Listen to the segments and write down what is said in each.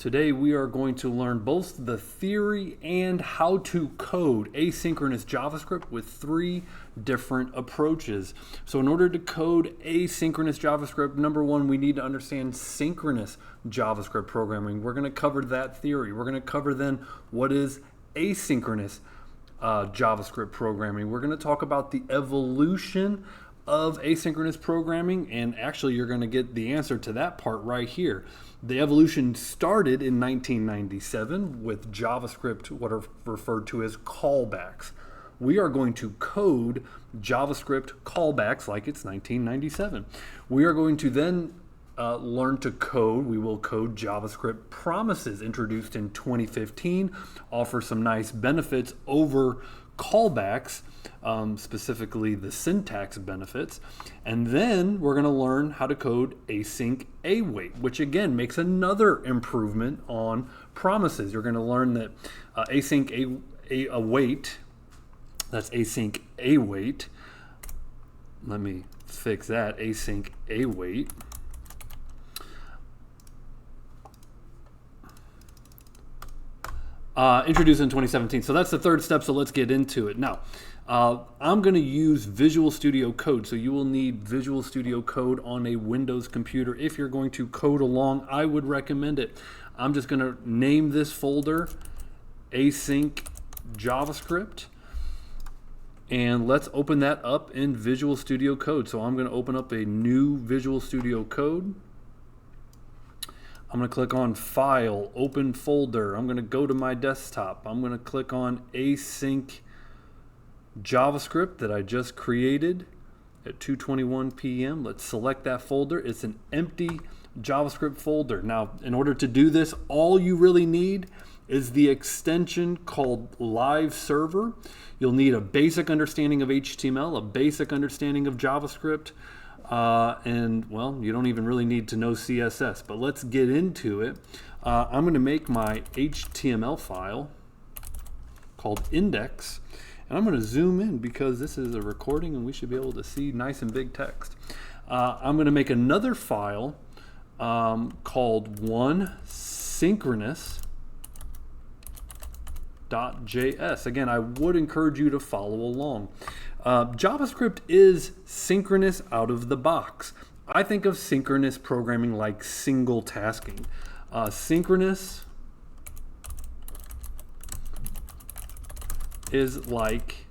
Today we are going to learn both the theory and how to code asynchronous JavaScript with 3 different approaches. So in order to code asynchronous JavaScript, number one, we need to understand synchronous JavaScript programming. We're going to cover that theory. We're going to cover then what is asynchronous JavaScript programming. We're going to talk about the evolution of asynchronous programming, and actually you're going to get the answer to that part right here. The evolution started in 1997 with JavaScript, what are referred to as callbacks. We are going to code JavaScript callbacks like it's 1997. We are going to then learn to code. We will code JavaScript promises introduced in 2015, offer some nice benefits over callbacks, specifically the syntax benefits. And then we're going to learn how to code Async-Await, which again makes another improvement on promises. You're going to learn that Async-Await, that's Async-Await. Let me fix that, Async-Await. Introduced in 2017. So that's the third step, so let's get into it. Now, I'm going to use Visual Studio Code, so you will need Visual Studio Code on a Windows computer. If you're going to code along, I would recommend it. I'm just going to name this folder Async JavaScript, and let's open that up in Visual Studio Code. So I'm going to open up a new Visual Studio Code. I'm going to click on File, Open Folder. I'm going to go to my desktop. I'm going to click on Async JavaScript that I just created at 2:21 p.m. Let's select that folder. It's an empty JavaScript folder. Now, in order to do this, all you really need is the extension called Live Server. You'll need a basic understanding of HTML, a basic understanding of JavaScript, and well, you don't even really need to know CSS, but let's get into it. I'm going to make my HTML file called index, and I'm going to zoom in because this is a recording and we should be able to see nice and big text. I'm going to make another file called synchronous.js. Again, I would encourage you to follow along. JavaScript is synchronous out of the box. I think of synchronous programming like single tasking. Synchronous is like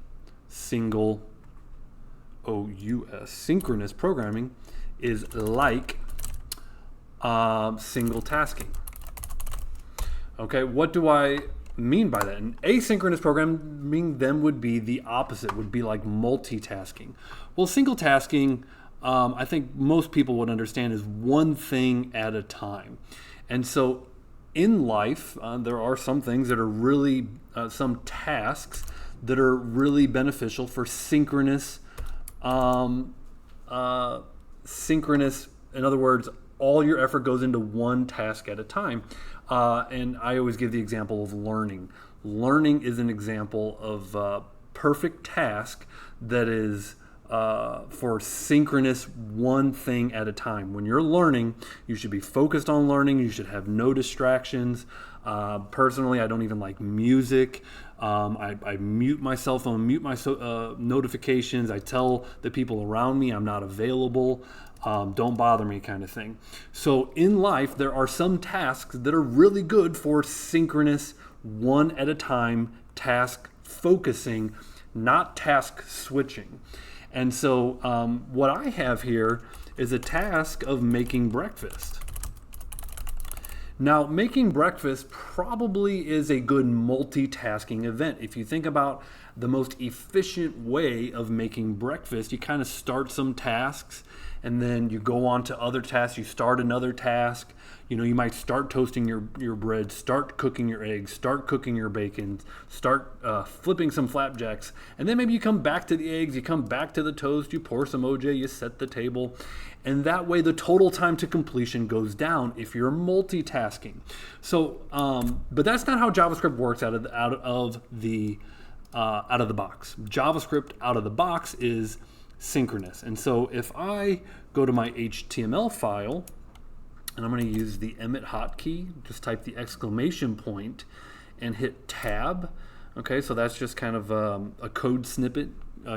single OUS. Synchronous programming is like single tasking. Okay, what do I mean by that? And asynchronous programming then would be the opposite, would be like multitasking. Well, single tasking, I think most people would understand, is one thing at a time. And so in life, there are some things that are really, some tasks that are really beneficial for synchronous, synchronous, in other words, all your effort goes into one task at a time. And I always give the example of learning. Learning is an example of a perfect task that is for synchronous, one thing at a time. When you're learning, you should be focused on learning. You should have no distractions. Personally, I don't even like music. I mute my cell phone, mute my notifications. I tell the people around me I'm not available. Don't bother me, kind of thing. So in life, there are some tasks that are really good for synchronous, one at a time task focusing, not task switching. And so what I have here is a task of making breakfast. Now, making breakfast probably is a good multitasking event. If you think about the most efficient way of making breakfast, you kind of start some tasks and then you go on to other tasks. You start another task. You know, you might start toasting your bread, start cooking your eggs, start cooking your bacon, start flipping some flapjacks, and then maybe you come back to the eggs, you come back to the toast, you pour some OJ, you set the table, and that way the total time to completion goes down if you're multitasking. So, but that's not how JavaScript works out of the box. JavaScript out of the box is synchronous. And so if I go to my HTML file and I'm going to use the emit hotkey. Just type the exclamation point and hit tab. Okay, so that's just kind of a code snippet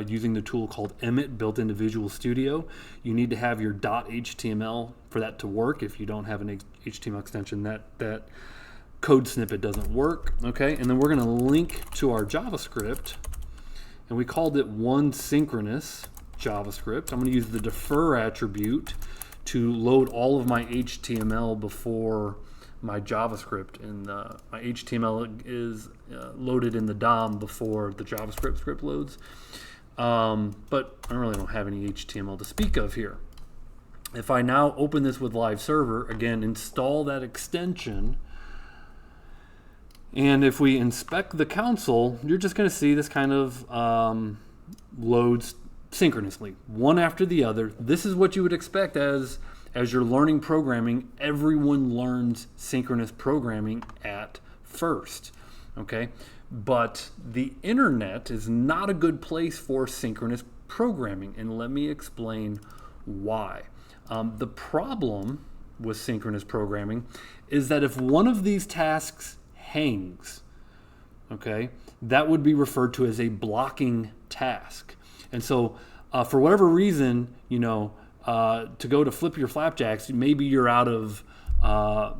using the tool called emit built into Visual Studio. You need to have your .html for that to work. If you don't have an HTML extension, that code snippet doesn't work. Okay, and then we're going to link to our JavaScript, and we called it OneSynchronous JavaScript. I'm going to use the defer attribute to load all of my HTML before my JavaScript, and my HTML is loaded in the DOM before the JavaScript script loads. But I really don't have any HTML to speak of here. If I now open this with Live Server, again, install that extension, and if we inspect the console, you're just going to see this kind of loads synchronously, one after the other. This is what you would expect as you're learning programming. Everyone learns synchronous programming at first, okay? But the internet is not a good place for synchronous programming, and let me explain why. The problem with synchronous programming is that if one of these tasks hangs, okay, that would be referred to as a blocking task. And so for whatever reason, you know, to go to flip your flapjacks, maybe you're out of the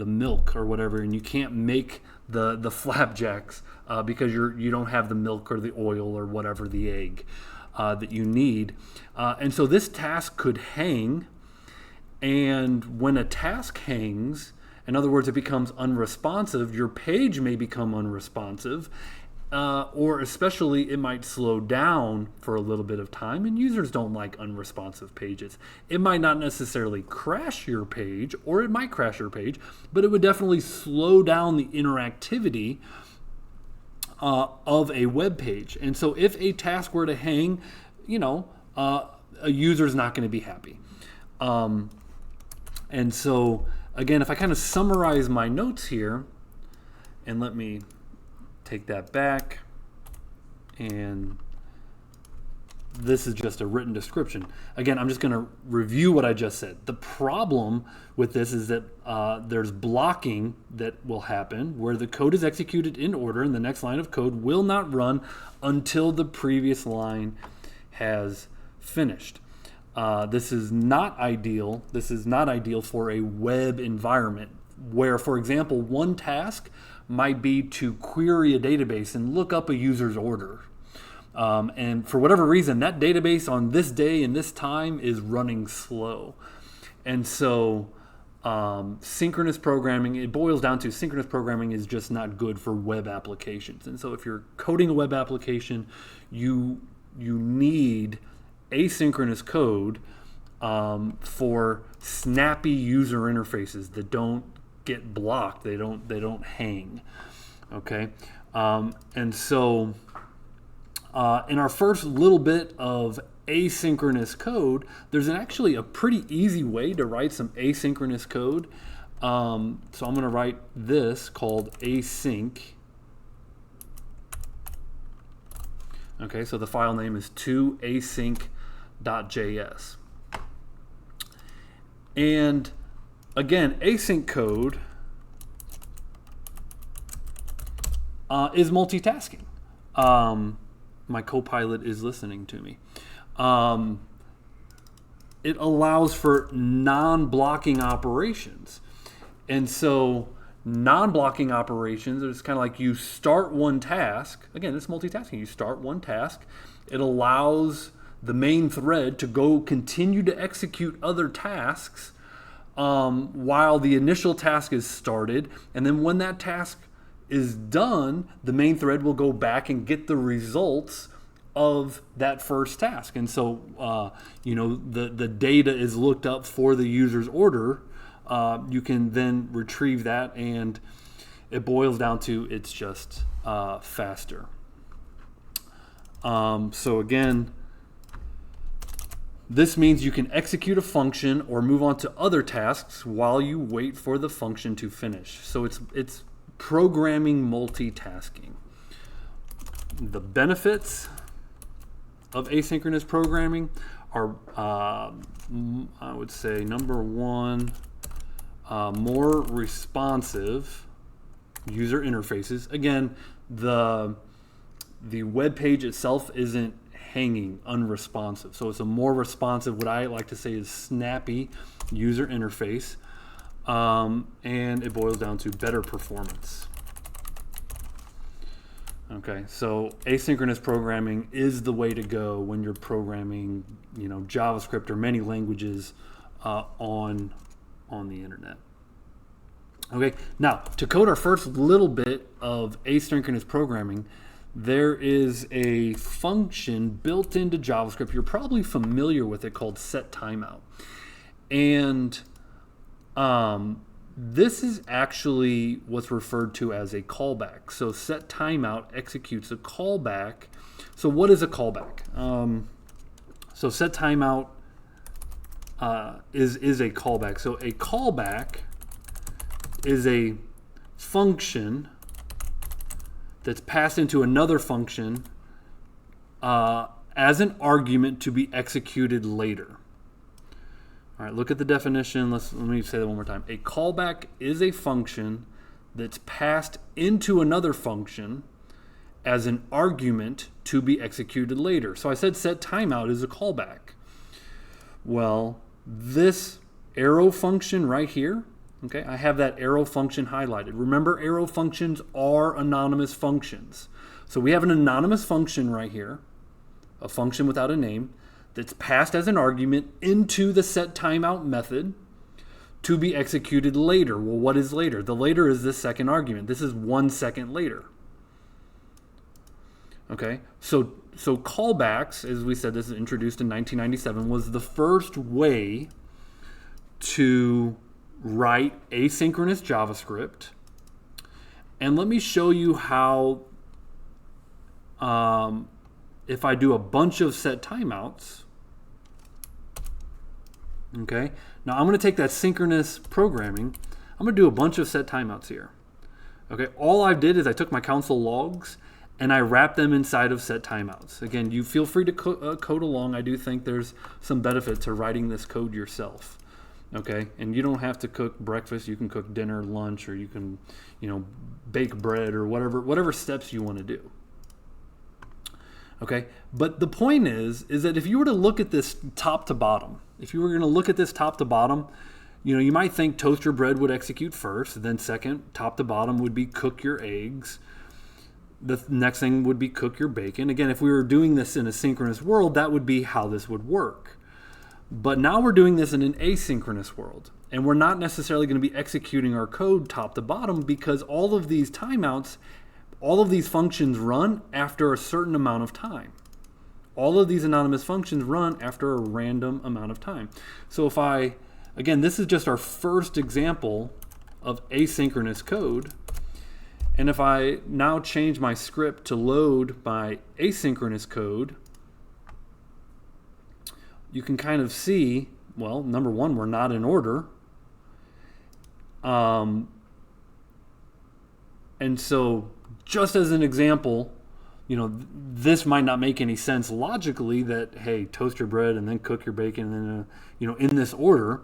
milk or whatever, and you can't make the flapjacks because you don't have the milk or the oil or whatever, the egg that you need. And so this task could hang, and when a task hangs, in other words, it becomes unresponsive, your page may become unresponsive, or especially it might slow down for a little bit of time, and users don't like unresponsive pages. It might not necessarily crash your page, or it might crash your page, but it would definitely slow down the interactivity of a web page. And so if a task were to hang, you know, a user's not going to be happy. And so again, if I kind of summarize my notes here, and let me take that back, and this is just a written description. Again, I'm just going to review what I just said. The problem with this is that there's blocking that will happen where the code is executed in order and the next line of code will not run until the previous line has finished. This is not ideal. This is not ideal for a web environment where, for example, one task might be to query a database and look up a user's order. And for whatever reason, that database on this day and this time is running slow. And so synchronous programming, it boils down to synchronous programming is just not good for web applications. And so if you're coding a web application, you need asynchronous code for snappy user interfaces that don't get blocked, they don't hang. Okay, and so in our first little bit of asynchronous code, there's actually a pretty easy way to write some asynchronous code. So I'm going to write this called async. Okay, so the file name is 2async.js. And again, async code is multitasking. My co-pilot is listening to me. It allows for non-blocking operations. And so non-blocking operations is kind of like you start one task. Again, it's multitasking. You start one task. It allows the main thread to go continue to execute other tasks while the initial task is started, and then when that task is done, the main thread will go back and get the results of that first task. And so you know, the data is looked up for the user's order. You can then retrieve that, and it boils down to it's just faster. So again, this means you can execute a function or move on to other tasks while you wait for the function to finish. So it's programming multitasking. The benefits of asynchronous programming are, I would say, number one, more responsive user interfaces. Again, the web page itself isn't hanging unresponsive, so it's a more responsive, what I like to say is snappy user interface, and it boils down to better performance. Okay, so asynchronous programming is the way to go when you're programming, JavaScript or many languages on the internet. Okay, now to code our first little bit of asynchronous programming, there is a function built into JavaScript. You're probably familiar with it, called setTimeout. And this is actually what's referred to as a callback. So setTimeout executes a callback. So what is a callback? So setTimeout is a callback. So a callback is a function that's passed into another function as an argument to be executed later. All right, look at the definition. Let me say that one more time. A callback is a function that's passed into another function as an argument to be executed later. So I said setTimeout is a callback. Well, this arrow function right here, okay, I have that arrow function highlighted. Remember, arrow functions are anonymous functions. So we have an anonymous function right here, a function without a name, that's passed as an argument into the setTimeout method to be executed later. Well, what is later? The later is this second argument. This is 1 second later. Okay, so callbacks, as we said, this is introduced in 1997, was the first way to write asynchronous JavaScript. And let me show you how, if I do a bunch of setTimeouts, okay, now I'm going to take that synchronous programming, I'm going to do a bunch of setTimeouts here. Okay, all I did is I took my console logs and I wrapped them inside of setTimeouts. Again, you feel free to code along. I do think there's some benefit to writing this code yourself. Okay, and you don't have to cook breakfast. You can cook dinner, lunch, or you can, bake bread or whatever steps you want to do. Okay, but the point is that if you were to look at this top to bottom, you might think toast your bread would execute first, then second, top to bottom would be cook your eggs. The next thing would be cook your bacon. Again, if we were doing this in a synchronous world, that would be how this would work. But now we're doing this in an asynchronous world, and we're not necessarily going to be executing our code top to bottom, because all of these timeouts, all of these functions run after a certain amount of time. All of these anonymous functions run after a random amount of time. So again, this is just our first example of asynchronous code. And if I now change my script to load my asynchronous code, you can kind of see, well, number one, we're not in order. And so just as an example, this might not make any sense logically that, hey, toast your bread and then cook your bacon and then, in this order.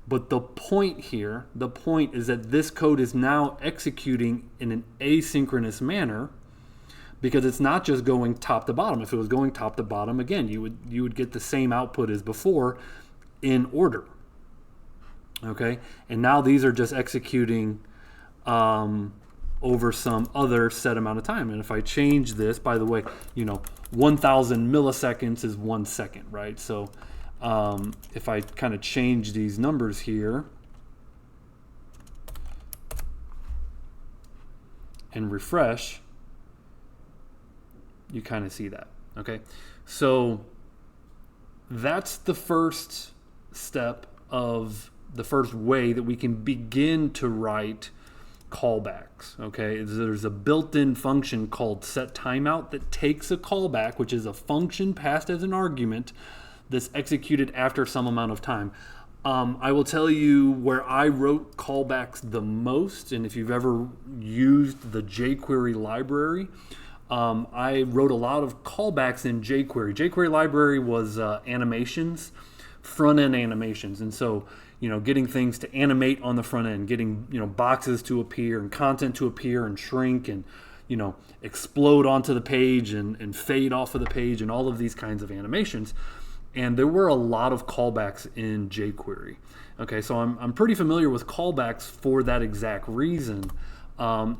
But the point is that this code is now executing in an asynchronous manner, because it's not just going top to bottom. If it was going top to bottom, again, you would get the same output as before in order. Okay, and now these are just executing over some other set amount of time. And if I change this, by the way, 1,000 milliseconds is 1 second, right? So if I kind of change these numbers here and refresh, you kind of see that. Okay, so that's the first step of the first way that we can begin to write callbacks. Okay, there's a built-in function called setTimeout that takes a callback, which is a function passed as an argument that's executed after some amount of time. I will tell you where I wrote callbacks the most, and if you've ever used the jQuery library, I wrote a lot of callbacks in jQuery. jQuery library was animations, front-end animations. And so, getting things to animate on the front end, getting, boxes to appear and content to appear and shrink and, explode onto the page and fade off of the page and all of these kinds of animations. And there were a lot of callbacks in jQuery. Okay, so I'm pretty familiar with callbacks for that exact reason,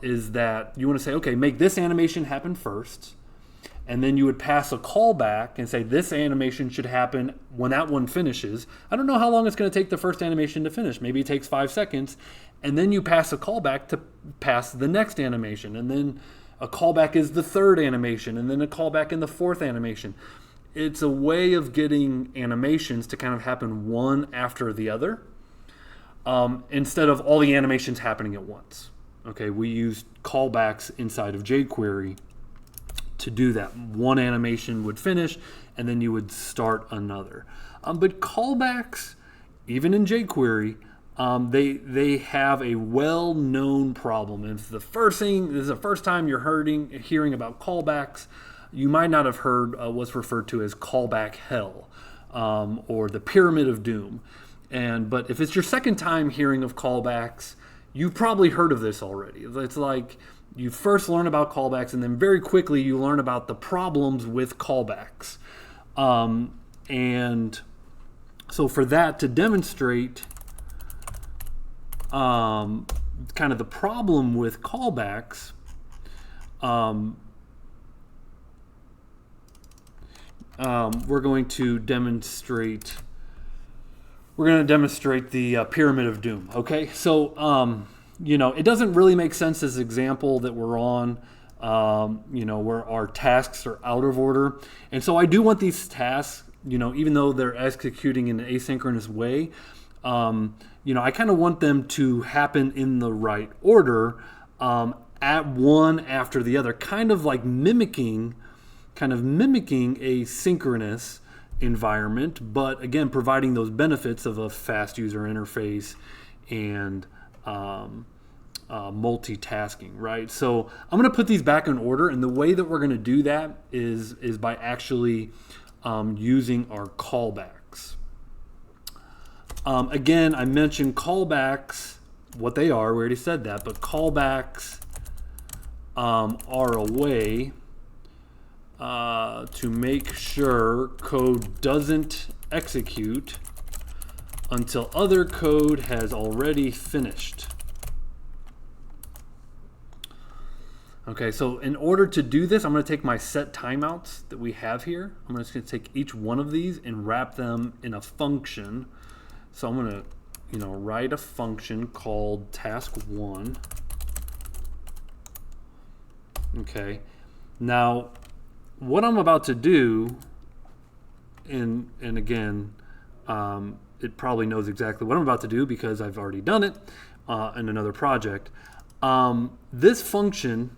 is that you want to say, okay, make this animation happen first, and then you would pass a callback and say this animation should happen when that one finishes. I don't know how long it's going to take the first animation to finish. Maybe it takes 5 seconds, and then you pass a callback to pass the next animation, and then a callback is the third animation, and then a callback in the fourth animation. It's a way of getting animations to kind of happen one after the other, instead of all the animations happening at once. Okay, we use callbacks inside of jQuery to do that. One animation would finish, and then you would start another. But callbacks, even in jQuery, they have a well-known problem. If this is the first time you're hearing about callbacks, you might not have heard what's referred to as callback hell, or the pyramid of doom. But if it's your second time hearing of callbacks, you've probably heard of this already. It's like you first learn about callbacks, and then very quickly you learn about the problems with callbacks. And so for that, to demonstrate kind of the problem with callbacks, we're going to demonstrate the pyramid of doom. Okay, so it doesn't really make sense, this example that we're on, where our tasks are out of order. And so I do want these tasks, even though they're executing in an asynchronous way, I kind of want them to happen in the right order, at one after the other, kind of mimicking a synchronous environment, but again, providing those benefits of a fast user interface and multitasking, right? So I'm going to put these back in order, and the way that we're going to do that is by actually using our callbacks. Again, I mentioned callbacks, what they are, we already said that, but callbacks are a way to make sure code doesn't execute until other code has already finished. Okay, so in order to do this, I'm going to take my set timeouts that we have here. I'm just going to take each one of these and wrap them in a function. So I'm going to, write a function called task1. Okay, now what I'm about to do, and again, it probably knows exactly what I'm about to do because I've already done it in another project. This function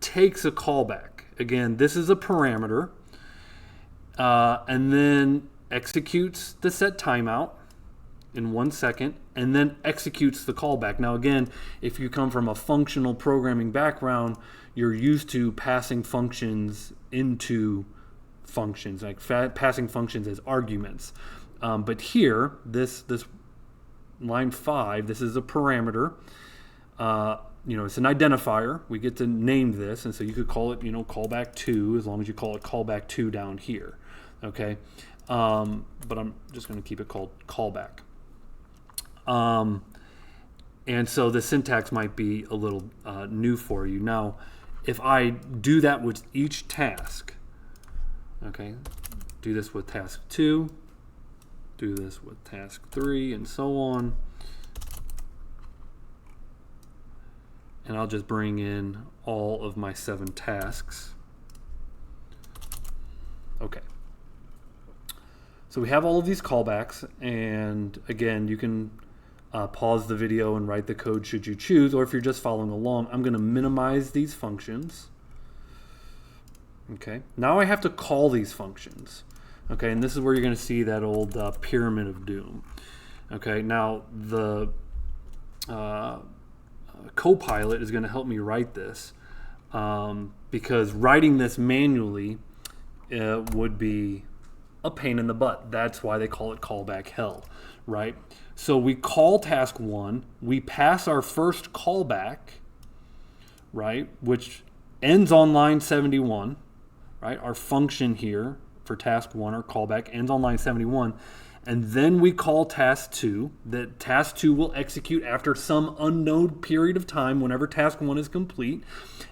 takes a callback. Again, this is a parameter, and then executes the set timeout in 1 second, and then executes the callback. Now again, if you come from a functional programming background, you're used to passing functions into functions, like passing functions as arguments. But here, this line 5, this is a parameter. It's an identifier. We get to name this, and so you could call it, callback 2, as long as you call it callback 2 down here. Okay, but I'm just going to keep it called callback. And so the syntax might be a little new for you. Now, if I do that with each task, okay, do this with task 2, do this with task 3, and so on, and I'll just bring in all of my 7 tasks. Okay. So we have all of these callbacks, and again, you can pause the video and write the code should you choose, or if you're just following along, I'm going to minimize these functions. Okay, now I have to call these functions. Okay, and this is where you're going to see that old pyramid of doom. Okay, now the Copilot is going to help me write this. because writing this manually would be a pain in the butt. That's why they call it callback hell, right? So we call task 1, we pass our first callback, right, which ends on line 71, right? Our function here for task 1, our callback, ends on line 71. And then we call task 2. That task 2 will execute after some unknown period of time whenever task 1 is complete.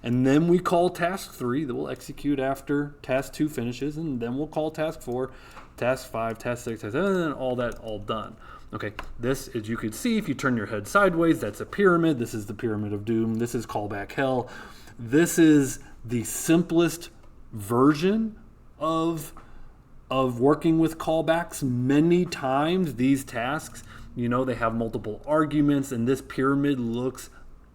And then we call task 3 that will execute after task 2 finishes. And then we'll call task 4, task 5, task 6, task 7, and all that all done. Okay, this, as you can see, if you turn your head sideways, that's a pyramid. This is the pyramid of doom. This is callback hell. This is the simplest version of working with callbacks. Many times these tasks, they have multiple arguments, and this pyramid looks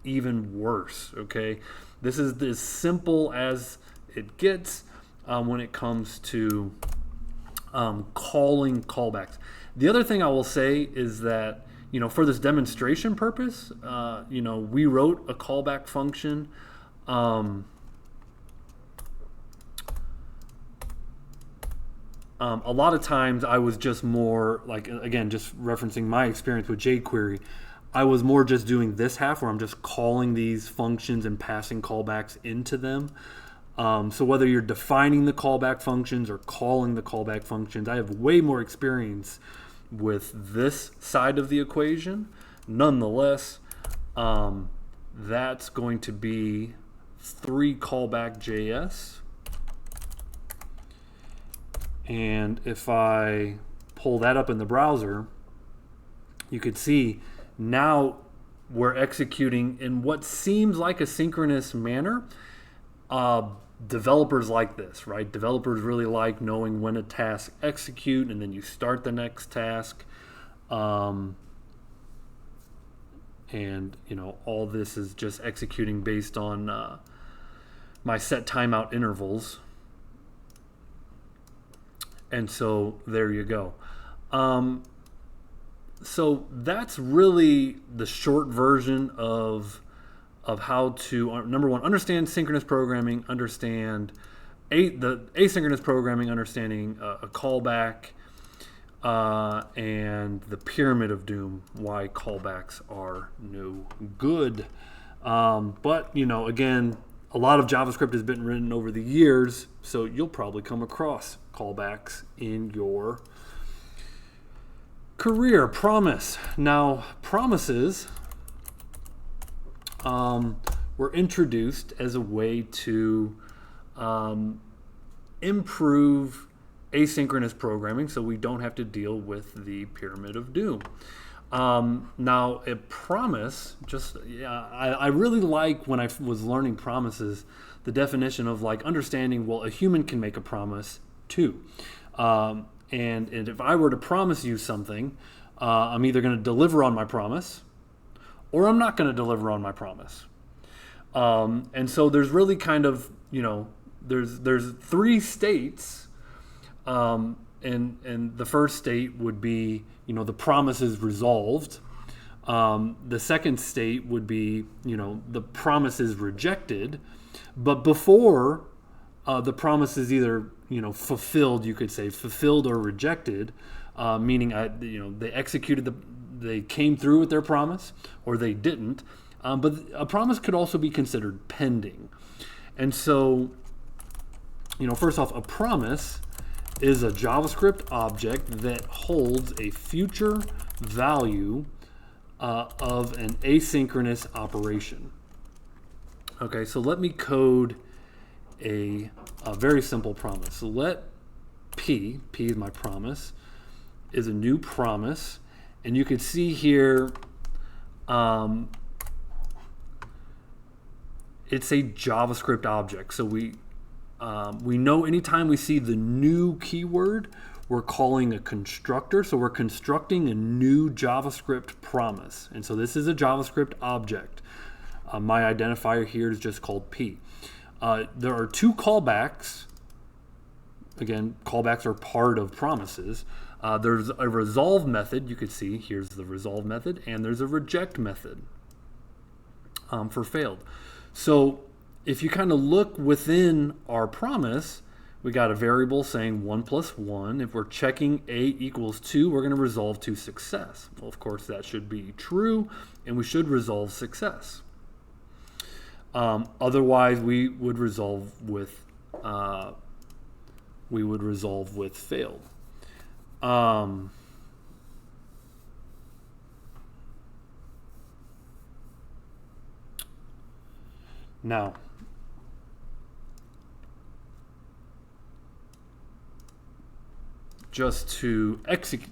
even worse, okay? This is as simple as it gets when it comes to calling callbacks. The other thing I will say is that, for this demonstration purpose, we wrote a callback function. A lot of times I was just more like, again, just referencing my experience with jQuery, I was more just doing this half where I'm just calling these functions and passing callbacks into them. So whether you're defining the callback functions or calling the callback functions, I have way more experience with this side of the equation. Nonetheless, that's going to be 3 callback.js. And if I pull that up in the browser, you could see now we're executing in what seems like a synchronous manner. Developers like this, right? Developers really like knowing when a task execute and then you start the next task. And all this is just executing based on my set timeout intervals. And so there you go. So that's really the short version of how to, number one, understand synchronous programming, understand the asynchronous programming, understanding a callback, and the pyramid of doom, why callbacks are no good. But, again, a lot of JavaScript has been written over the years, so you'll probably come across callbacks in your career. Promise. Now, promises were introduced as a way to improve asynchronous programming so we don't have to deal with the pyramid of doom. Now, a promise, I really like when I was learning promises, the definition of understanding, well, a human can make a promise too. And if I were to promise you something, I'm either going to deliver on my promise or I'm not going to deliver on my promise. And so there's really kind of, there's 3 states. And the first state would be, the promise is resolved. The second state would be, the promise is rejected. But before the promise is either, fulfilled, you could say fulfilled or rejected, meaning, they came through with their promise or they didn't. But a promise could also be considered pending. And so, first off, a promise is a JavaScript object that holds a future value of an asynchronous operation. Okay, so let me code a very simple promise. So let P is my promise, is a new promise. And you can see here, it's a JavaScript object. So we know anytime we see the new keyword, we're calling a constructor. So we're constructing a new JavaScript promise. And so this is a JavaScript object. My identifier here is just called P. There are 2 callbacks. Again, callbacks are part of promises. There's a resolve method. You could see here's the resolve method, and there's a reject method for failed. So if you kind of look within our promise, we got a variable saying 1 plus 1. If we're checking a equals 2, we're going to resolve to success. Well, of course, that should be true, and we should resolve success. Otherwise, we would resolve with failed. Now, just to execute,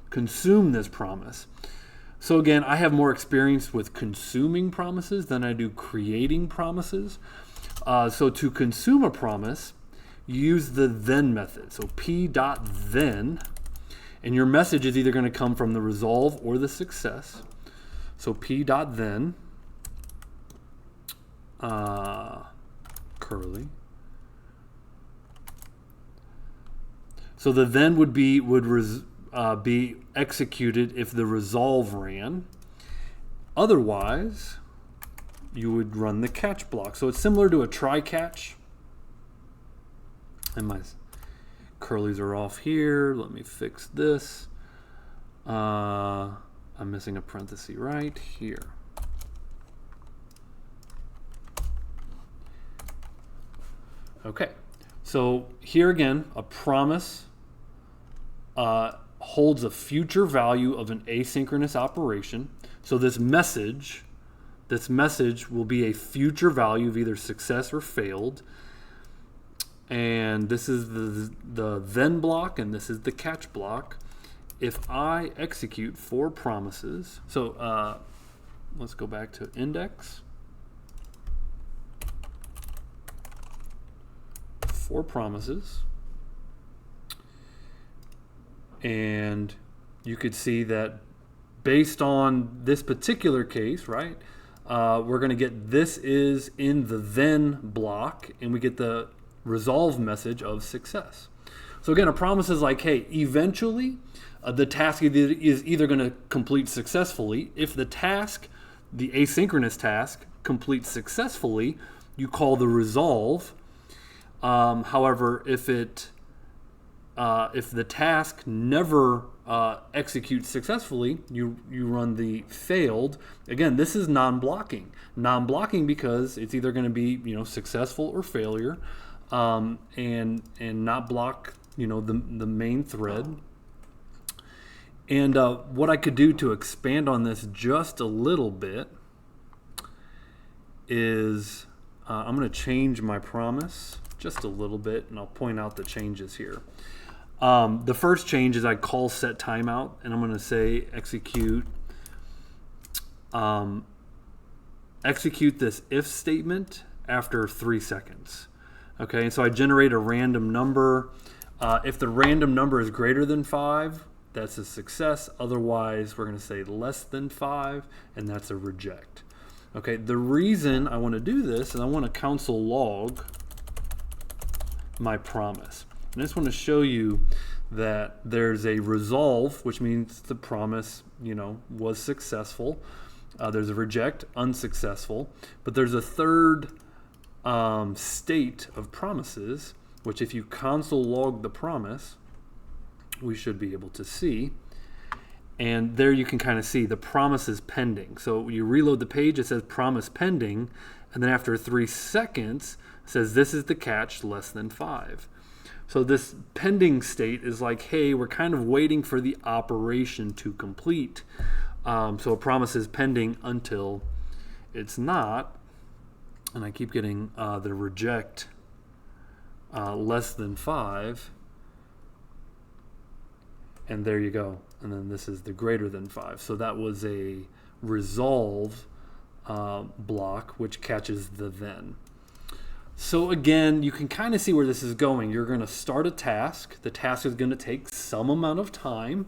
consume this promise. So again, I have more experience with consuming promises than I do creating promises. So to consume a promise, you use the then method. So p.then, and your message is either going to come from the resolve or the success. So p.then, curly. So the then would be executed if the resolve ran. Otherwise, you would run the catch block. So it's similar to a try catch. And my curlies are off here. Let me fix this. I'm missing a parenthesis right here. Okay, so here again, a promise holds a future value of an asynchronous operation. So this message will be a future value of either success or failed. And this is the then block, and this is the catch block. If I execute 4 promises, so let's go back to index. 4 promises. And you could see that based on this particular case, right, we're going to get this is in the then block, and we get the resolve message of success. So again, a promise is like, hey, eventually the task is either going to complete successfully. If the task, the asynchronous task, completes successfully, you call the resolve. However, if the task never executes successfully, you run the failed. Again, this is non-blocking. Non-blocking because it's either going to be successful or failure, and not block the main thread. And what I could do to expand on this just a little bit is I'm going to change my promise just a little bit, and I'll point out the changes here. The first change is I call set timeout, and I'm going to say execute this if statement after 3 seconds. Okay, and so I generate a random number. If the random number is greater than 5, that's a success. Otherwise, we're going to say less than 5, and that's a reject. Okay, the reason I want to do this is I want to console log my promise. And I just want to show you that there's a resolve, which means the promise, was successful. There's a reject, unsuccessful. But there's a third state of promises, which if you console log the promise, we should be able to see. And there you can kind of see the promise is pending. So you reload the page, it says promise pending. And then after 3 seconds, it says this is the catch, less than 5. So this pending state is like, hey, we're kind of waiting for the operation to complete. So a promise is pending until it's not. And I keep getting the reject less than 5. And there you go. And then this is the greater than 5. So that was a resolve block, which catches the then. So again, you can kind of see where this is going. You're going to start a task. The task is going to take some amount of time.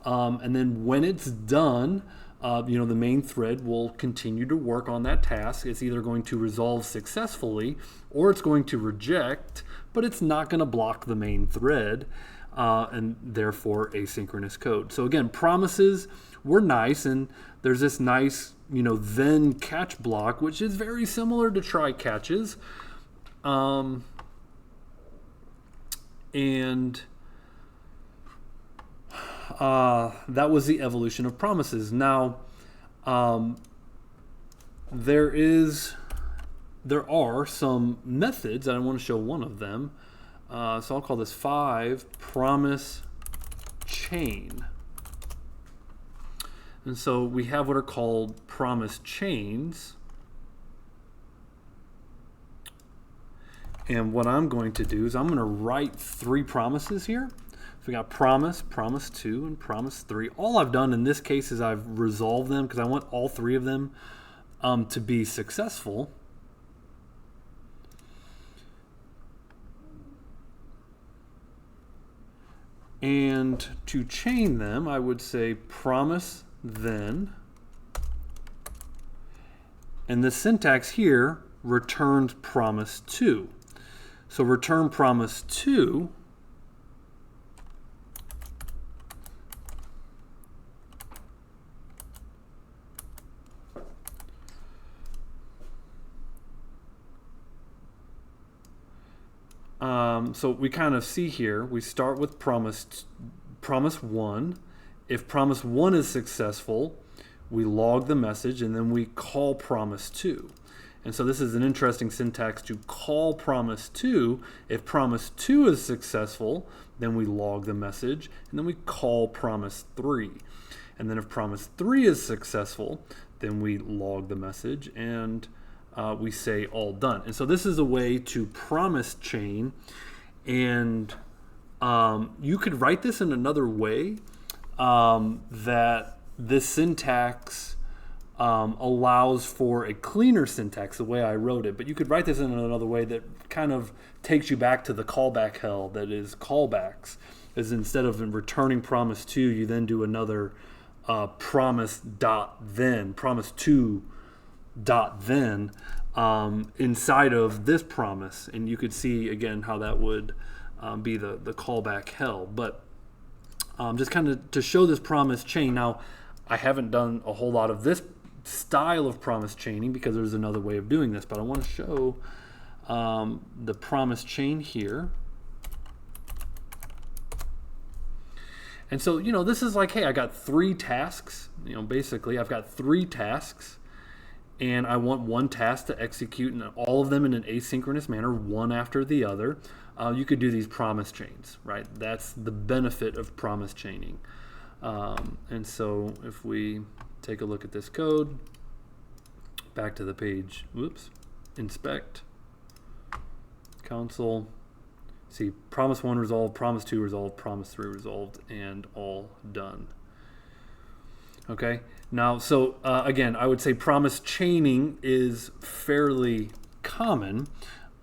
And then when it's done, the main thread will continue to work on that task. It's either going to resolve successfully or it's going to reject, but it's not going to block the main thread, and therefore asynchronous code. So again, promises were nice, and there's this nice, then catch block, which is very similar to try catches. And that was the evolution of promises. Now, there are some methods, and I want to show one of them. So I'll call this 5 promise chain. And so we have what are called promise chains. And what I'm going to do is I'm going to write 3 promises here. So we got promise, promise 2, and promise 3. All I've done in this case is I've resolved them because I want all 3 of them to be successful. And to chain them, I would say promise then. And the syntax here returns promise 2. So return promise 2 so we kind of see here, we start with promise 1. If promise 1 is successful, we log the message, and then we call promise 2. And so this is an interesting syntax to call promise 2. If promise 2 is successful, then we log the message, and then we call promise 3. And then if promise 3 is successful, then we log the message, and we say all done. And so this is a way to promise chain. And you could write this in another way, that this syntax allows for a cleaner syntax, the way I wrote it. But you could write this in another way that kind of takes you back to the callback hell that is callbacks. Is instead of returning promise 2, you then do another promise dot then, promise 2 dot then inside of this promise. And you could see again how that would be the callback hell. But just kind of to show this promise chain. Now, I haven't done a whole lot of this style of promise chaining because there's another way of doing this, but I want to show the promise chain here. And so, this is like, hey, I got 3 tasks. Basically, I've got 3 tasks, and I want one task to execute, and all of them in an asynchronous manner, one after the other. You could do these promise chains, right? That's the benefit of promise chaining. And so if we take a look at this code, back to the page, inspect, console, see promise 1 resolved, promise 2 resolved, promise 3 resolved, and all done. Okay, now, so again, I would say promise chaining is fairly common,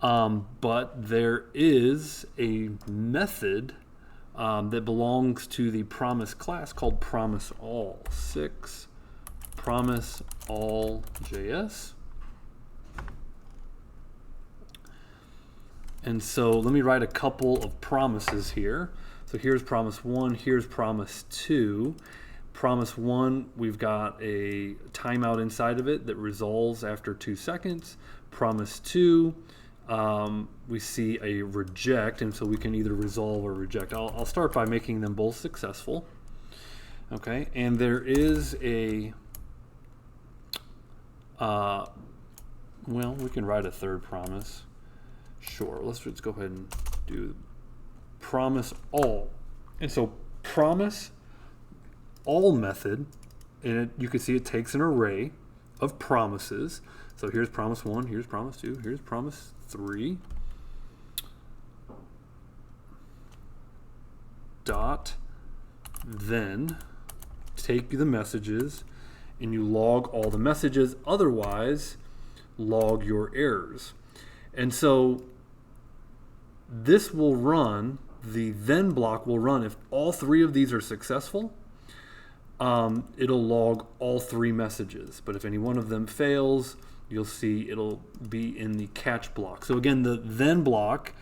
but there is a method that belongs to the promise class called promise all. 6 promise all JS. And so let me write a couple of promises here. So here's promise 1, here's promise 2. Promise 1, we've got a timeout inside of it that resolves after 2 seconds. Promise 2, we see a reject, and so we can either resolve or reject. I'll start by making them both successful. Okay, and there is a, well, we can write a third promise. Sure, let's just go ahead and do promise all. And so promise all method, and you can see it takes an array of promises. So here's promise 1, here's promise 2, here's promise 3. Dot then take the messages and you log all the messages, otherwise log your errors. And so this will run, the then block will run if all 3 of these are successful. It'll log all 3 messages, but if any one of them fails, you'll see it'll be in the catch block. So again, the then block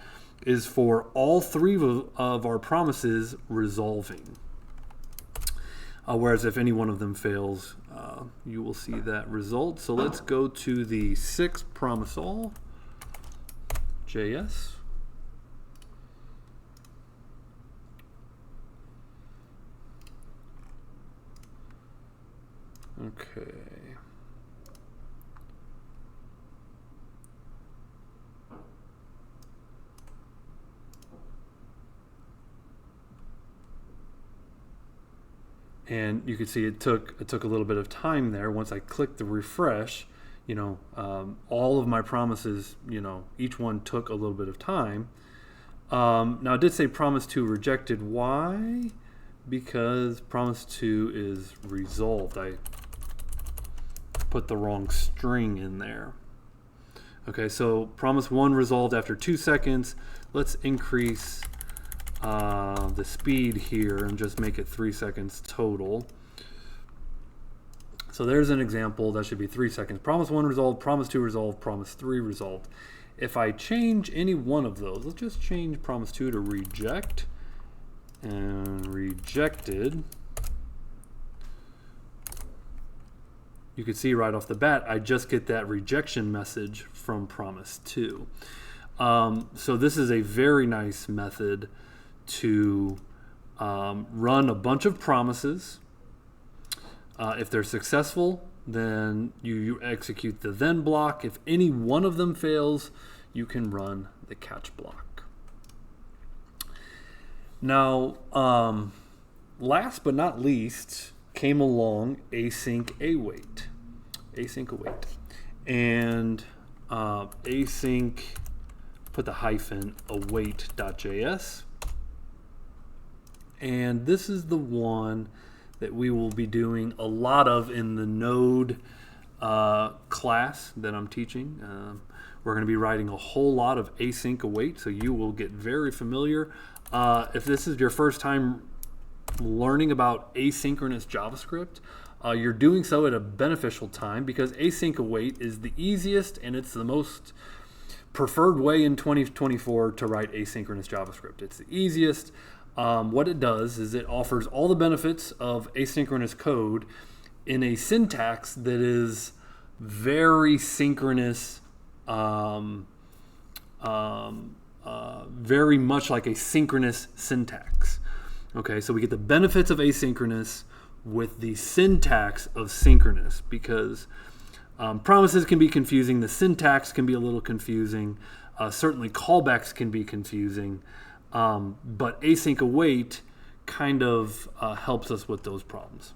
is for all 3 of our promises resolving. Whereas if any one of them fails, you will see that result. So let's go to the 6 promise all JS. Okay. And you can see it took a little bit of time there. Once I clicked the refresh, all of my promises, each one took a little bit of time. Now it did say promise 2 rejected. Why? Because promise 2 is resolved. I put the wrong string in there. Okay, so promise 1 resolved after 2 seconds. Let's increase the speed here and just make it 3 seconds total. So there's an example. That should be 3 seconds. Promise 1 resolved, promise 2 resolved, promise 3 resolved. If I change any one of those, let's just change promise 2 to reject and rejected. You can see right off the bat, I just get that rejection message from promise 2. So this is a very nice method to run a bunch of promises. If they're successful, then you execute the then block. If any one of them fails, you can run the catch block. Now, last but not least, came along Async-Await. Async-Await. And async, put the hyphen, await.js. And this is the one that we will be doing a lot of in the Node class that I'm teaching. We're going to be writing a whole lot of Async-Await, so you will get very familiar. If this is your first time learning about asynchronous JavaScript, you're doing so at a beneficial time, because Async-Await is the easiest and it's the most preferred way in 2024 to write asynchronous JavaScript. It's the easiest. What it does is it offers all the benefits of asynchronous code in a syntax that is very synchronous, very much like a synchronous syntax. Okay, so we get the benefits of asynchronous with the syntax of synchronous, because promises can be confusing, the syntax can be a little confusing, certainly callbacks can be confusing. But Async-Await kind of helps us with those problems.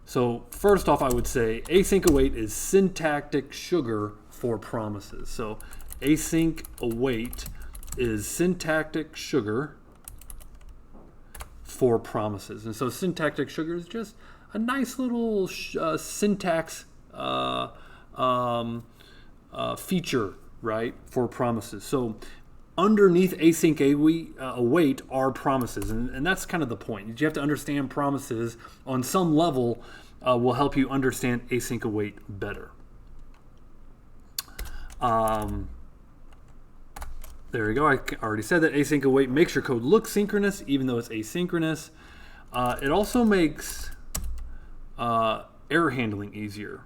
So first off, I would say Async-Await is syntactic sugar for promises. So Async-Await is syntactic sugar for promises. And so syntactic sugar is just a nice little syntax feature, right, for promises. So underneath Async-Await are promises, and that's kind of the point. You have to understand promises on some level will help you understand Async-Await better. There we go. I already said that Async-Await makes your code look synchronous even though it's asynchronous. It also makes error handling easier.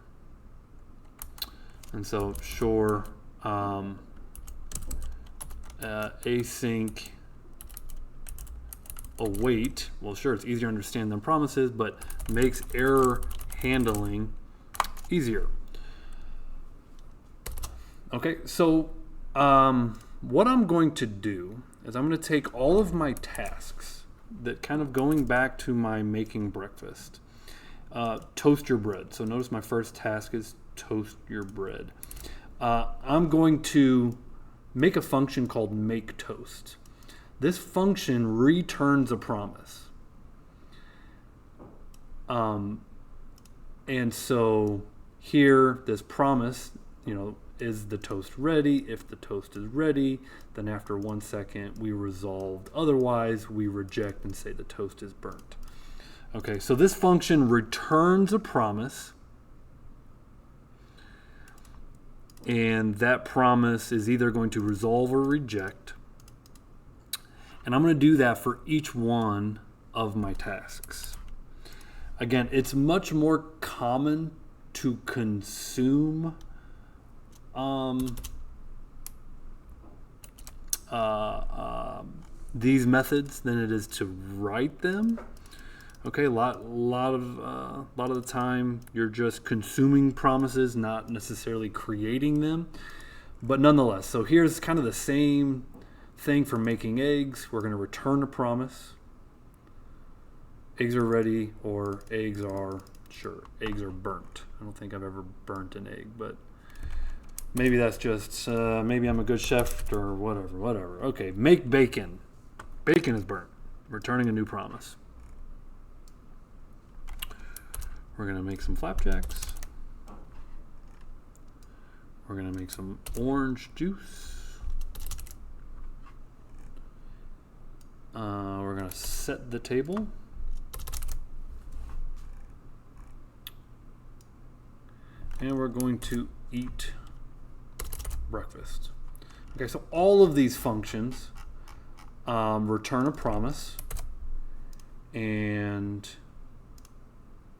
And so sure, Async-Await, well, sure, it's easier to understand than promises, but makes error handling easier. Okay, so what I'm going to do is I'm going to take all of my tasks that kind of going back to my making breakfast. Toast your bread. So notice my first task is toast your bread. I'm going to make a function called make toast. This function returns a promise. And so here, this promise, is the toast ready? If the toast is ready, then after 1 second we resolved. Otherwise, we reject and say the toast is burnt. Okay, so this function returns a promise, and that promise is either going to resolve or reject. And I'm going to do that for each one of my tasks. Again, it's much more common to consume these methods than it is to write them. Okay, a lot of the time you're just consuming promises, not necessarily creating them. But nonetheless, so here's kind of the same thing for making eggs. We're going to return a promise. Eggs are ready, or eggs are burnt. I don't think I've ever burnt an egg, but maybe that's just, maybe I'm a good chef or whatever. Okay, make bacon. Bacon is burnt. Returning a new promise. We're going to make some flapjacks. We're going to make some orange juice. We're going to set the table. And we're going to eat breakfast. Okay, so all of these functions return a promise, and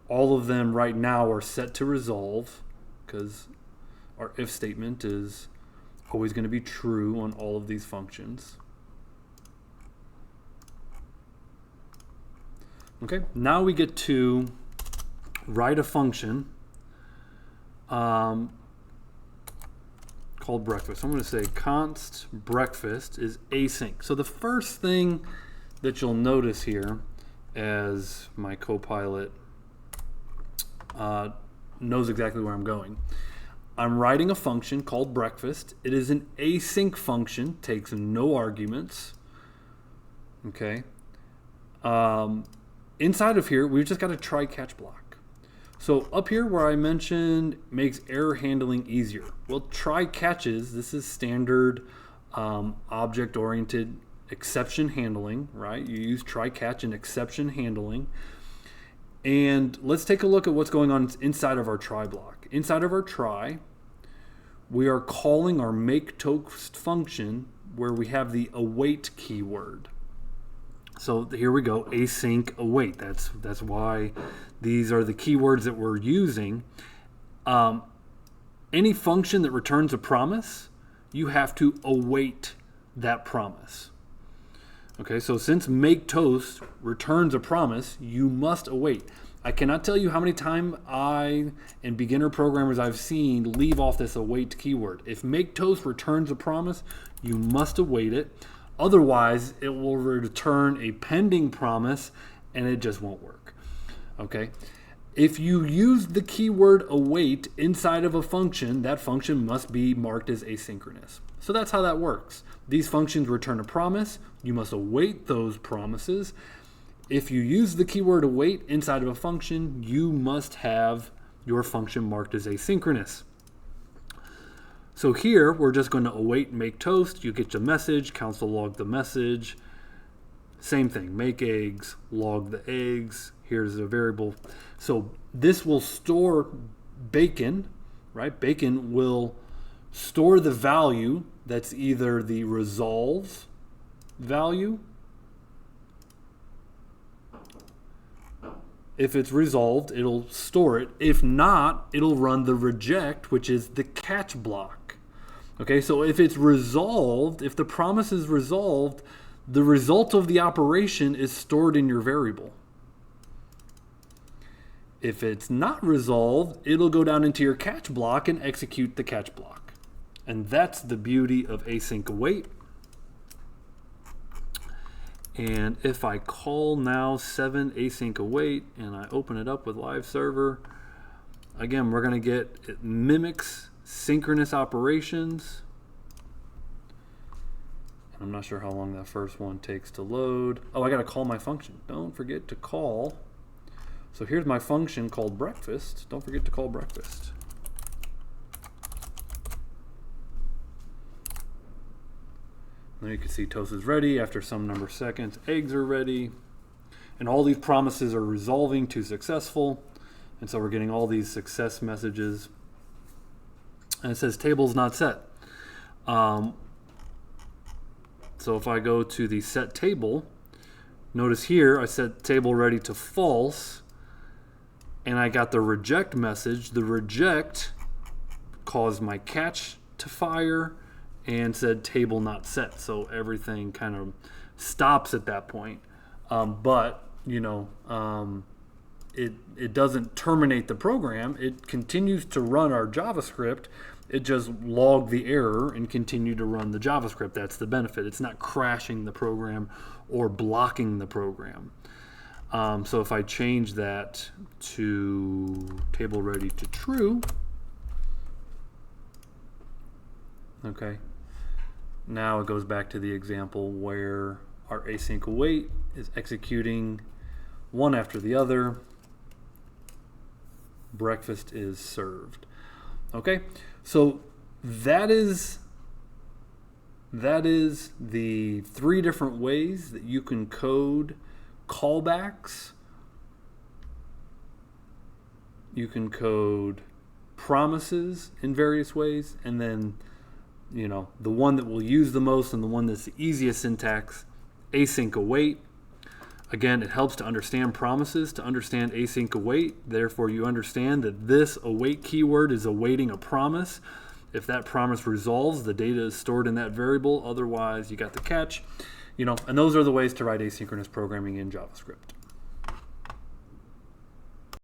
all of them right now are set to resolve because our if statement is always going to be true on all of these functions. Okay, now we get to write a function called breakfast. I'm going to say const breakfast is async. So the first thing that you'll notice here, as my copilot knows exactly where I'm going, I'm writing a function called breakfast. It is an async function, takes no arguments. Okay. Inside of here, we've just got a try catch block. So up here where I mentioned makes error handling easier. Well, try catches, this is standard object-oriented exception handling, right? You use try catch and exception handling. And let's take a look at what's going on inside of our try block. Inside of our try, we are calling our make toast function where we have the await keyword. So here we go, async-await. That's why these are the keywords that we're using. Any function that returns a promise, you have to await that promise. Okay, so since make toast returns a promise, you must await. I cannot tell you how many times I and beginner programmers I've seen leave off this await keyword. If make toast returns a promise, you must await it. Otherwise, it will return a pending promise and it just won't work. Okay? If you use the keyword await inside of a function, that function must be marked as asynchronous. So that's how that works. These functions return a promise. You must await those promises. If you use the keyword await inside of a function, you must have your function marked as asynchronous. So here, we're just going to await make toast. You get your message, console log the message. Same thing, make eggs, log the eggs. Here's a variable. So this will store bacon, right? Bacon will store the value that's either the resolve value. If it's resolved, it'll store it. If not, it'll run the reject, which is the catch block. Okay, so if it's resolved, if the promise is resolved, the result of the operation is stored in your variable. If it's not resolved, it'll go down into your catch block and execute the catch block. And that's the beauty of Async-Await. And if I call now 7 Async-Await and I open it up with live server, again, we're going to get, it mimics synchronous operations. And I'm not sure how long that first one takes to load. Oh, I got to call my function. Don't forget to call. So here's my function called breakfast. Don't forget to call breakfast. Now you can see toast is ready after some number of seconds. Eggs are ready. And all these promises are resolving to successful. And so we're getting all these success messages. And it says table's not set. So if I go to the set table, notice here I set table ready to false. and I got the reject message. The reject caused my catch to fire and said table not set. So everything kind of stops at that point. But it doesn't terminate the program. It continues to run our JavaScript. It just logged the error and continued to run the JavaScript. That's the benefit. It's not crashing the program or blocking the program. So if I change that to table ready to true, okay, now it goes back to the example where our async-await is executing one after the other. Breakfast is served. Okay, so that is the 3 different ways that you can code callbacks. You can code promises in various ways, and then the one that we'll use the most and the one that's the easiest syntax, async-await. Again, it helps to understand promises, to understand async-await. Therefore, you understand that this await keyword is awaiting a promise. If that promise resolves, the data is stored in that variable. Otherwise, you got the catch. And those are the ways to write asynchronous programming in JavaScript.